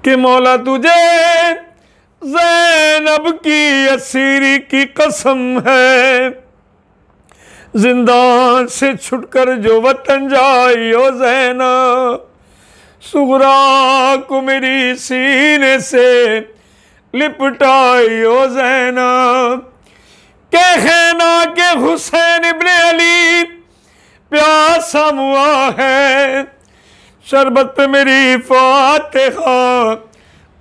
کہ مولا تجھے زینب کی اسیری کی قسم ہے، زندان سے چھٹ کر جو وطن جائی او زینب، صغرا کو میری سینے سے لپٹائی او زینب، کہنا کہ حسین ابن علی پیاسا ہوا ہے، شربت پہ میری فاتحہ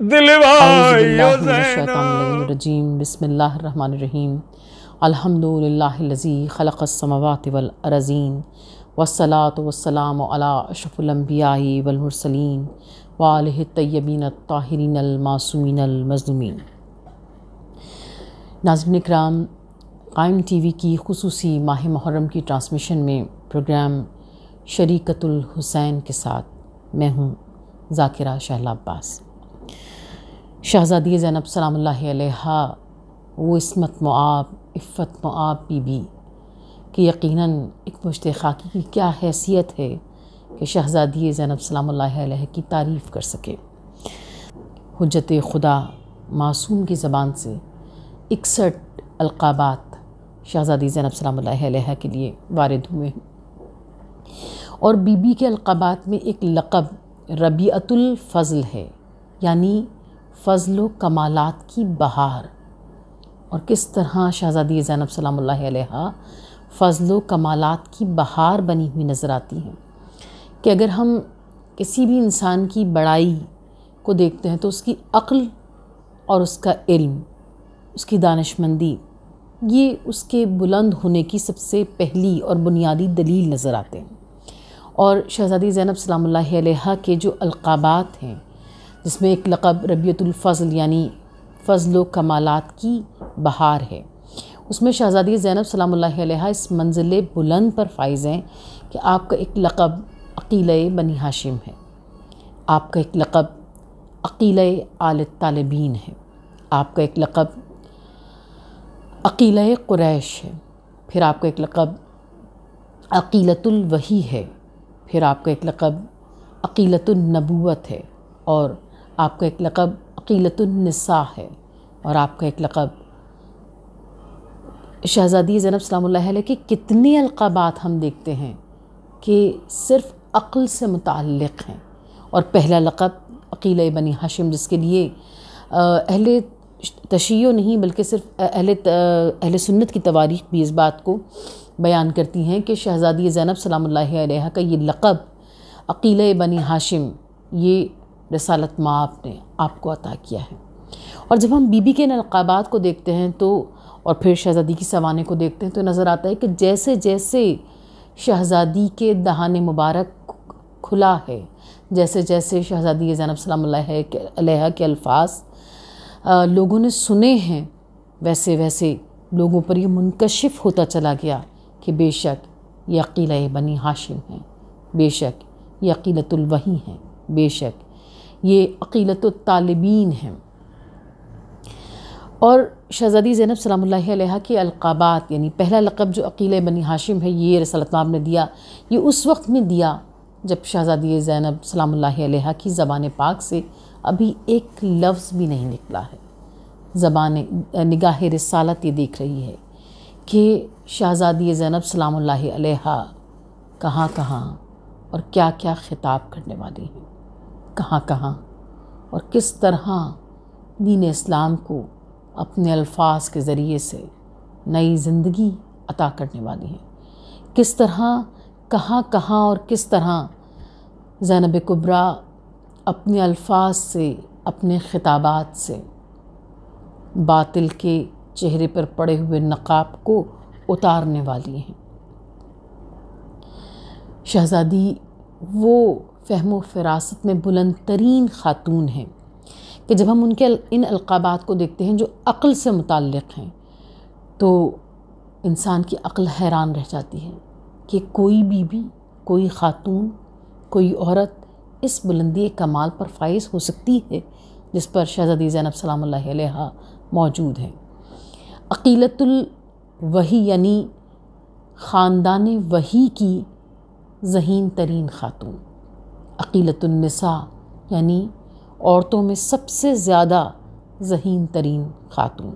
دلوائی او زینب۔ بسم اللہ الرحمن الرحیم، الحمدللہ الذی خلق السماوات والارضین، والصلاة والسلام علی اشرف الانبیاء والمرسلین وآلہ الطیبین الطاہرین المعصومین المظلومین۔ ناظرین اکرام، قائم ٹی وی کی خصوصی ماہ محرم کی ٹرانسمیشن میں پروگرام شریکت الحسین کے ساتھ میں ہوں ذاکرہ شہلا عباس۔ شہزادی زینب سلام اللہ علیہا وہ عصمت معاب، عفت معاب بی بی کہ یقیناً ایک مجد خاکی کی کیا حیثیت ہے کہ شہزادی زینب سلام اللہ علیہ کی تعریف کر سکے۔ حجت خدا معصوم کی زبان سے 61 القابات شہزادی زینب سلام اللہ علیہ کے لیے وارد ہوئے ہیں، اور بی بی کے القابات میں ایک لقب ربیعۃ الفضل ہے، یعنی فضل و کمالات کی بہار۔ اور کس طرح شہزادی زینب سلام اللہ علیہ فضل و کمالات کی بہار بنی ہوئی نظر آتی ہیں کہ اگر ہم کسی بھی انسان کی بڑائی کو دیکھتے ہیں تو اس کی عقل اور اس کا علم، اس کی دانشمندی، یہ اس کے بلند ہونے کی سب سے پہلی اور بنیادی دلیل نظر آتے ہیں۔ اور شہزادی زینب سلام اللہ علیہ کے جو القابات ہیں، جس میں ایک لقب ربیعۃ الفضل یعنی فضل و کمالات کی بہار ہے، اس میں شہزادی زینب سلام اللہ علیہ اس منزل بلند پر فائز ہیں کہ آپ کا ایک لقب عقیلہ بنی ہاشم ہے، آپ کا ایک لقب عقیلہ آل طالبین ہے، آپ کا ایک لقب عقیلہ قریش ہے، پھر آپ کا ایک لقب عقیلۃ الوحی ہے، پھر آپ کا ایک لقب عقیلۃ النبوت ہے، اور آپ کا ایک لقب عقیلۃ النساء ہے، اور آپ کا ایک لقب شہزادی زینب سلام اللہ علیہ کے کتنے القابات ہم دیکھتے ہیں کہ صرف عقل سے متعلق ہیں۔ اور پہلا لقب عقیلہ بنی ہاشم، جس کے لیے اہل تشیع نہیں بلکہ صرف اہل سنت کی تواریخ بھی اس بات کو بیان کرتی ہیں کہ شہزادی زینب سلام اللہ علیہ کا یہ لقب عقیلہ بنی ہاشم یہ رسالت مآب نے آپ کو عطا کیا ہے۔ اور جب ہم بی بی کے ان القابات کو دیکھتے ہیں تو اور پھر شہزادی کی سوانح کو دیکھتے ہیں تو نظر آتا ہے کہ جیسے جیسے شہزادی کے دہان مبارک کھلا ہے، جیسے جیسے شہزادی زینب سلام اللہ علیہ کے الفاظ لوگوں نے سنے ہیں، ویسے ویسے لوگوں پر یہ منکشف ہوتا چلا گیا کہ بے شک یہ عقیلہ بنی ہاشم ہیں، بے شک یہ عقیلۃ الوحی ہیں، بے شک یہ عقیلۃ الطالبین ہیں۔ اور شہزادی زینب سلام اللہ علیہ کے القابات، یعنی پہلا لقب جو عقیلہ بنی ہاشم ہے یہ رسالت مآب نے دیا، یہ اس وقت میں دیا جب شہزادی زینب سلام اللہ علیہ کی زبان پاک سے ابھی ایک لفظ بھی نہیں نکلا ہے۔ زبان نگاہ رسالت یہ دیکھ رہی ہے کہ شہزادی زینب سلام اللہ علیہ کہاں کہاں اور کیا کیا خطاب کرنے والی ہیں، کہاں کہاں اور کس طرح دین اسلام کو اپنے الفاظ کے ذریعے سے نئی زندگی عطا کرنے والی ہیں، کس طرح کہاں کہاں اور کس طرح زینب کبریٰ اپنے الفاظ سے، اپنے خطابات سے باطل کے چہرے پر پڑے ہوئے نقاب کو اتارنے والی ہیں۔ شہزادی وہ فہم و فراست میں بلند ترین خاتون ہیں کہ جب ہم ان کے ان القابات کو دیکھتے ہیں جو عقل سے متعلق ہیں تو انسان کی عقل حیران رہ جاتی ہے کہ کوئی بیوی، کوئی خاتون، کوئی عورت اس بلندی کمال پر فائز ہو سکتی ہے جس پر شہزادی زینب سلام اللہ علیہ موجود ہیں۔ عقیلۃ الوحی یعنی خاندان وحی کی ذہین ترین خاتون، عقیلۃ النساء یعنی عورتوں میں سب سے زیادہ ذہین ترین خاتون،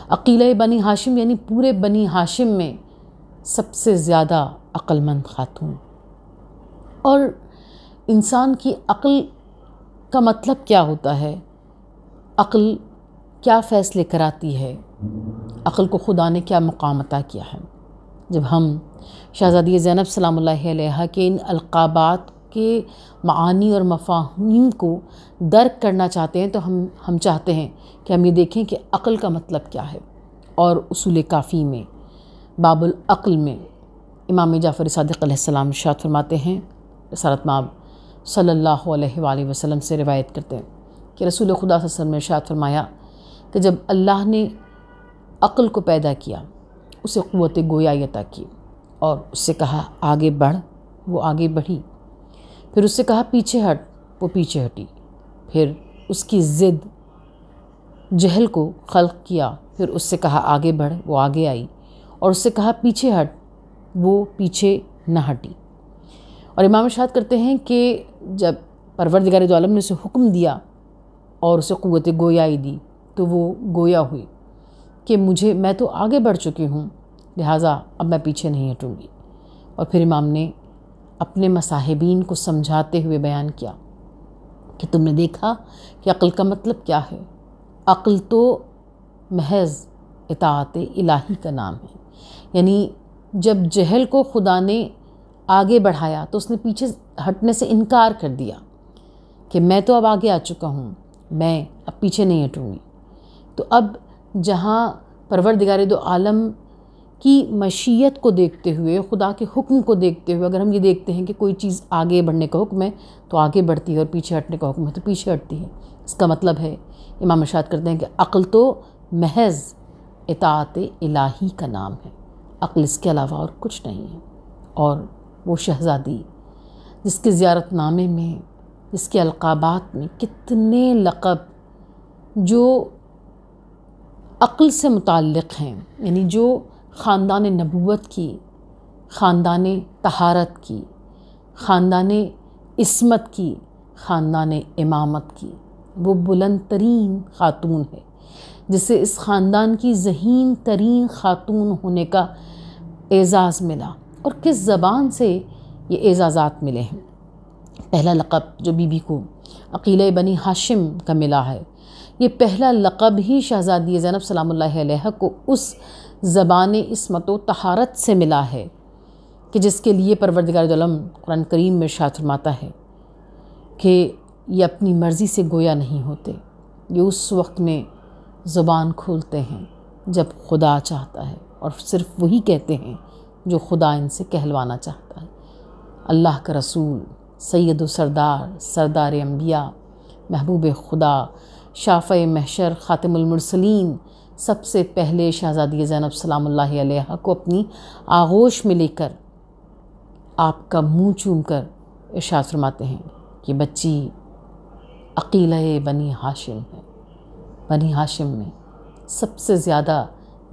عقیلہ بنی ہاشم یعنی پورے بنی ہاشم میں سب سے زیادہ عقل مند خاتون۔ اور انسان کی عقل کا مطلب کیا ہوتا ہے؟ عقل کیا فیصلے کراتی ہے؟ عقل کو خدا نے کیا مقام عطا کیا ہے؟ جب ہم شہزادی زینب سلام اللہ علیہا کے ان القابات کے معانی اور مفاہیم کو درک کرنا چاہتے ہیں تو ہم چاہتے ہیں کہ ہم یہ دیکھیں کہ عقل کا مطلب کیا ہے۔ اور اصول کافی میں باب العقل میں امام جعفر صادق علیہ السلام ارشاد فرماتے ہیں، رسالت مآب صلی اللہ علیہ وآلہ وسلم سے روایت کرتے ہیں کہ رسول خدا صلی اللہ علیہ وسلم نے ارشاد فرمایا کہ جب اللہ نے عقل کو پیدا کیا، اسے قوت گویائی عطا کی اور اس سے کہا آگے بڑھ، وہ آگے بڑھی، پھر اس سے کہا پیچھے ہٹ، وہ پیچھے ہٹی، پھر اس کی ضد جہل کو خلق کیا، پھر اس سے کہا آگے بڑھ، وہ آگے آئی، اور اس سے کہا پیچھے ہٹ، وہ پیچھے نہ ہٹی۔ اور امام ارشاد کرتے ہیں کہ جب پروردگار دو عالم نے اسے حکم دیا اور اسے قوت گویائی دی تو وہ گویا ہوئی کہ میں تو آگے بڑھ چکی ہوں، لہٰذا اب میں پیچھے نہیں ہٹوں گی۔ اور پھر امام نے اپنے مصاحبین کو سمجھاتے ہوئے بیان کیا کہ تم نے دیکھا کہ عقل کا مطلب کیا ہے؟ عقل تو محض اطاعت الہی کا نام ہے، یعنی جب جہل کو خدا نے آگے بڑھایا تو اس نے پیچھے ہٹنے سے انکار کر دیا کہ میں تو اب آگے آ چکا ہوں، میں اب پیچھے نہیں ہٹوں گی۔ تو اب جہاں پروردگار دو عالم کی مشیت کو دیکھتے ہوئے، خدا کے حکم کو دیکھتے ہوئے اگر ہم یہ دیکھتے ہیں کہ کوئی چیز آگے بڑھنے کا حکم ہے تو آگے بڑھتی ہے، اور پیچھے ہٹنے کا حکم ہے تو پیچھے ہٹتی ہے، اس کا مطلب ہے امام ارشاد کرتے ہیں کہ عقل تو محض اطاعت الہی کا نام ہے، عقل اس کے علاوہ اور کچھ نہیں ہے۔ اور وہ شہزادی جس کے زیارت نامے میں، جس کے القابات میں کتنے لقب جو عقل سے متعلق ہیں، یعنی جو خاندان نبوت کی، خاندان طہارت کی، خاندان عصمت کی، خاندان امامت کی، وہ بلند ترین خاتون ہے جسے اس خاندان کی ذہین ترین خاتون ہونے کا اعزاز ملا۔ اور کس زبان سے یہ اعزازات ملے ہیں؟ پہلا لقب جو بی بی کو عقیلہ بنی ہاشم کا ملا ہے، یہ پہلا لقب ہی شہزادی زینب سلام اللہ علیہا کو اس زبان عصمت و طہارت سے ملا ہے کہ جس کے لیے پروردگار دو عالم قرآن کریم میں ارشاد فرماتا ہے کہ یہ اپنی مرضی سے گویا نہیں ہوتے، یہ اس وقت میں زبان کھولتے ہیں جب خدا چاہتا ہے، اور صرف وہی کہتے ہیں جو خدا ان سے کہلوانا چاہتا ہے۔ اللہ کا رسول، سید و سردار انبیاء، محبوب خدا، شافع محشر، خاتم المرسلین، سب سے پہلے شہزادی زینب سلام اللہ علیہا کو اپنی آغوش میں لے کر آپ کا منہ چوم کر ارشاد فرماتے ہیں کہ بچی عقیلہ بنی ہاشم ہے، بنی ہاشم میں سب سے زیادہ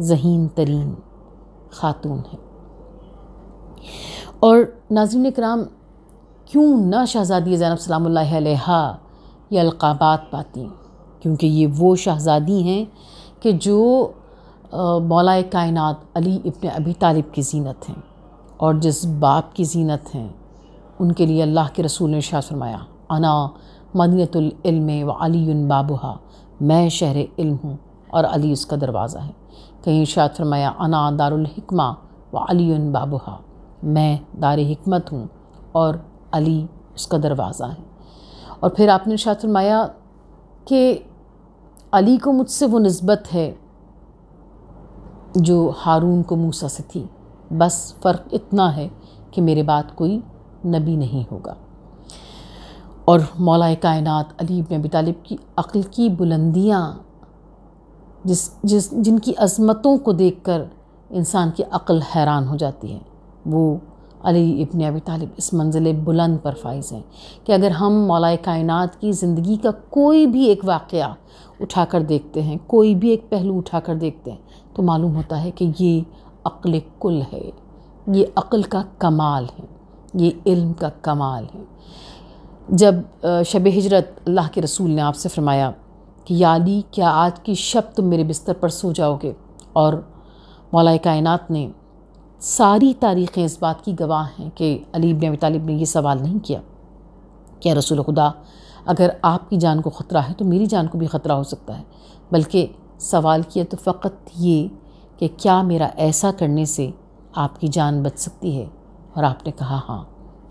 ذہین ترین خاتون ہے۔ اور ناظرین کرام، کیوں نہ شہزادی زینب سلام اللہ علیہا یہ القابات پاتی؟ کیونکہ یہ وہ شہزادی ہیں کہ جو مولا کائنات علی ابن ابی طالب کی زینت ہیں، اور جس باپ کی زینت ہیں ان کے لیے اللہ کے رسول نے ارشاد فرمایا انا مدینۃ العلم و علی بابہا، میں شہر علم ہوں اور علی اس کا دروازہ ہے۔ کہیں ارشاد فرمایا انا دار الحکمہ و علی بابہا، میں دار حکمت ہوں اور علی اس کا دروازہ ہے۔ اور پھر آپ نے ارشاد فرمایا کہ علی کو مجھ سے وہ نسبت ہے جو ہارون کو موسیٰ سے تھی، بس فرق اتنا ہے کہ میرے بعد کوئی نبی نہیں ہوگا۔ اور مولا کائنات علی ابن ابی طالب کی عقل کی بلندیاں، جن کی عظمتوں کو دیکھ کر انسان کی عقل حیران ہو جاتی ہے، وہ علی ابن ابی طالب اس منزل بلند پر فائز ہیں کہ اگر ہم مولا کائنات کی زندگی کا کوئی بھی ایک واقعہ اٹھا کر دیکھتے ہیں، کوئی بھی ایک پہلو اٹھا کر دیکھتے ہیں تو معلوم ہوتا ہے کہ یہ عقل کل ہے، یہ عقل کا کمال ہے، یہ علم کا کمال ہے۔ جب شب ہجرت اللہ کے رسول نے آپ سے فرمایا کہ یا علی کیا آج کی شب تم میرے بستر پر سو جاؤ گے، اور مولا کائنات نے ساری تاریخیں اس بات کی گواہ ہیں کہ علی بن ابی طالب نے یہ سوال نہیں کیا کہ رسول خدا اگر آپ کی جان کو خطرہ ہے تو میری جان کو بھی خطرہ ہو سکتا ہے، بلکہ سوال کیا تو فقط یہ کہ کیا میرا ایسا کرنے سے آپ کی جان بچ سکتی ہے، اور آپ نے کہا ہاں،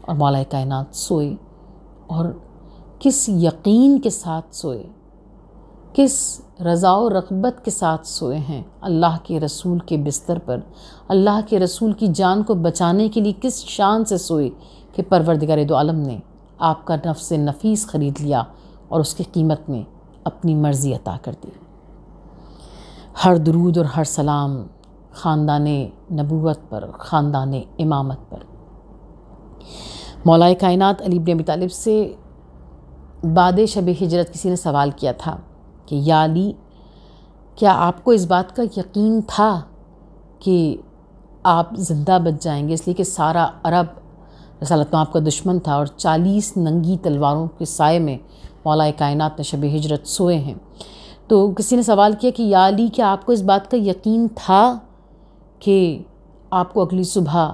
اور مولا کائنات سوئے، اور کس یقین کے ساتھ سوئے، کس رضا و رغبت کے ساتھ سوئے ہیں اللہ کے رسول کے بستر پر، اللہ کے رسول کی جان کو بچانے کے لیے کس شان سے سوئے کہ پروردگار دو عالم نے آپ کا نفس نفیس خرید لیا اور اس کی قیمت میں اپنی مرضی عطا کر دی۔ ہر درود اور ہر سلام خاندان نبوت پر، خاندان امامت پر۔ مولا کائنات علی بن ابی طالب سے بعد شب ہجرت کسی نے سوال کیا تھا کہ یا علی کیا آپ کو اس بات کا یقین تھا کہ آپ زندہ بچ جائیں گے، اس لیے کہ سارا عرب رسالت میں آپ کا دشمن تھا اور 40 ننگی تلواروں کے سائے میں مولا کائنات نے شب ہجرت سوئے ہیں۔ تو کسی نے سوال کیا کہ یا علی کیا آپ کو اس بات کا یقین تھا کہ آپ کو اگلی صبح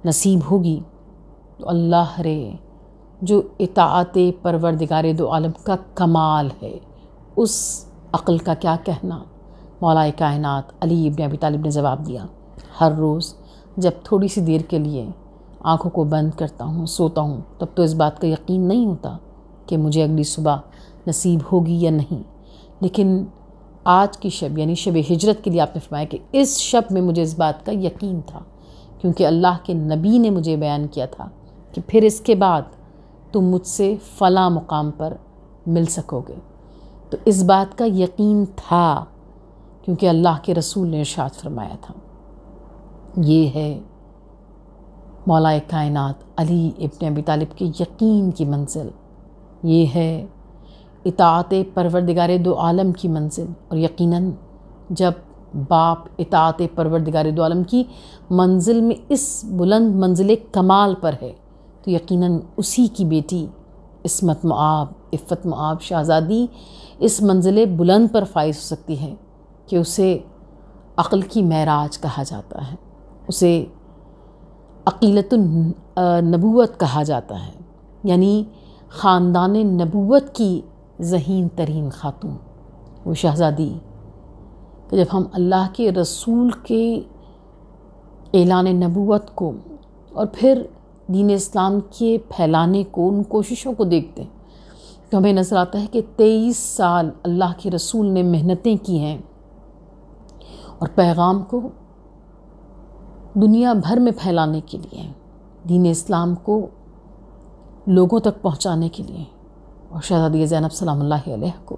نصیب ہوگی؟ تو اللہ رے، جو اطاعت پروردگار دو عالم کا کمال ہے، اس عقل کا کیا کہنا۔ مولا کائنات علی بن ابی طالب نے جواب دیا، ہر روز جب تھوڑی سی دیر کے لیے آنکھوں کو بند کرتا ہوں، سوتا ہوں، تب تو اس بات کا یقین نہیں ہوتا کہ مجھے اگلی صبح نصیب ہوگی یا نہیں، لیکن آج کی شب یعنی شب ہجرت کے لیے آپ نے فرمایا کہ اس شب میں مجھے اس بات کا یقین تھا، کیونکہ اللہ کے نبی نے مجھے بیان کیا تھا کہ پھر اس کے بعد تم مجھ سے فلاں مقام پر مل سکو گے۔ تو اس بات کا یقین تھا کیونکہ اللہ کے رسول نے ارشاد فرمایا تھا۔ یہ ہے مولا کائنات علی ابن ابی طالب کے یقین کی منزل، یہ ہے اطاعت پروردگار دو عالم کی منزل، اور یقیناً جب باپ اطاعت پروردگار دو عالم کی منزل میں اس بلند منزل کمال پر ہے تو یقیناً اسی کی بیٹی عصمت مآب، عفت مآب شہزادی اس منزل بلند پر فائز ہو سکتی ہے کہ اسے عقل کی معراج کہا جاتا ہے، اسے عقیلۃ النبوت کہا جاتا ہے، یعنی خاندان نبوت کی ذہین ترین خاتون، وہ شہزادی کہ جب ہم اللہ کے رسول کے اعلان نبوت کو اور پھر دین اسلام کے پھیلانے کو، ان کوششوں کو دیکھتے ہیں تو ہمیں نظر آتا ہے کہ 23 سال اللہ کے رسول نے محنتیں کی ہیں اور پیغام کو دنیا بھر میں پھیلانے کے لیے، دین اسلام کو لوگوں تک پہنچانے کے لیے، اور شہزادی زینب سلام اللہ علیہ کو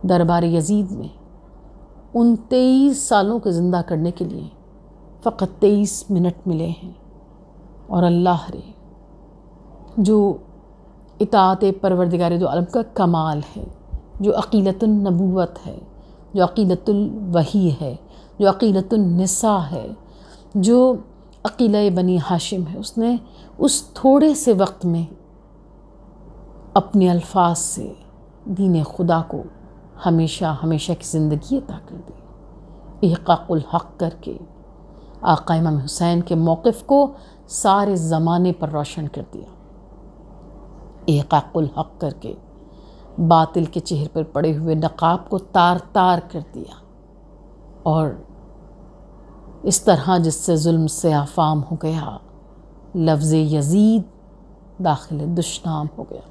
دربار یزید میں ان 23 سالوں کو زندہ کرنے کے لیے فقط 23 منٹ ملے ہیں، اور اللہ رے جو اطاعت پروردگار دو عالم کا کمال ہے، جو عقیلۃ النبوت ہے، جو عقیلۃ الوحی ہے، جو عقیلۃ النساء ہے، جو عقیلہ بنی ہاشم ہے، اس نے اس تھوڑے سے وقت میں اپنے الفاظ سے دین خدا کو ہمیشہ ہمیشہ کی زندگی عطا کر دی، احقاق الحق کر کے آقا امام حسین کے موقف کو سارے زمانے پر روشن کر دیا، احقاق الحق کر کے باطل کے چہرے پر پڑے ہوئے نقاب کو تار تار کر دیا، اور اس طرح جس سے ظلم سے آفام ہو گیا، لفظ یزید داخل دشنام ہو گیا۔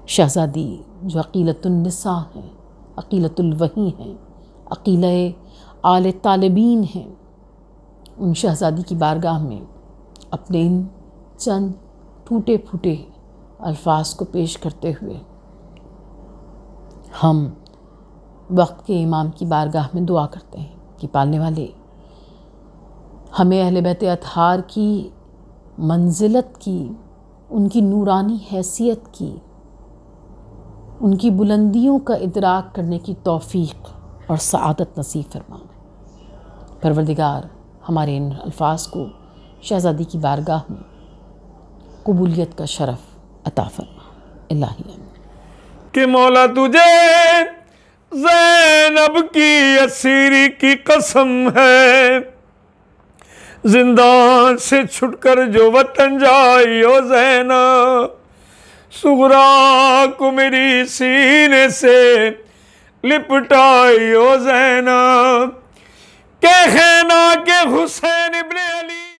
شہزادی جو عقیلۃ النساء ہیں، عقیلۃ الوحی ہیں، عقیلہ آل طالبین ہیں، ان شہزادی کی بارگاہ میں اپنے ان چند ٹوٹے پھوٹے الفاظ کو پیش کرتے ہوئے ہم وقت کے امام کی بارگاہ میں دعا کرتے ہیں کہ پالنے والے ہمیں اہل بیت اطہار کی منزلت کی، ان کی نورانی حیثیت کی، ان کی بلندیوں کا ادراک کرنے کی توفیق اور سعادت نصیب فرما۔ پروردگار ہمارے ان الفاظ کو شہزادی کی بارگاہ میں قبولیت کا شرف عطا فرما، الہی آمین۔ کہ مولا تجھے زینب کی اسیری کی قسم ہے، زندان سے چھٹ کر جو وطن جائی او زینب، صغرا کو میری سینے سے لپٹائی او زینب، کہ خینا کے حسین ابن علی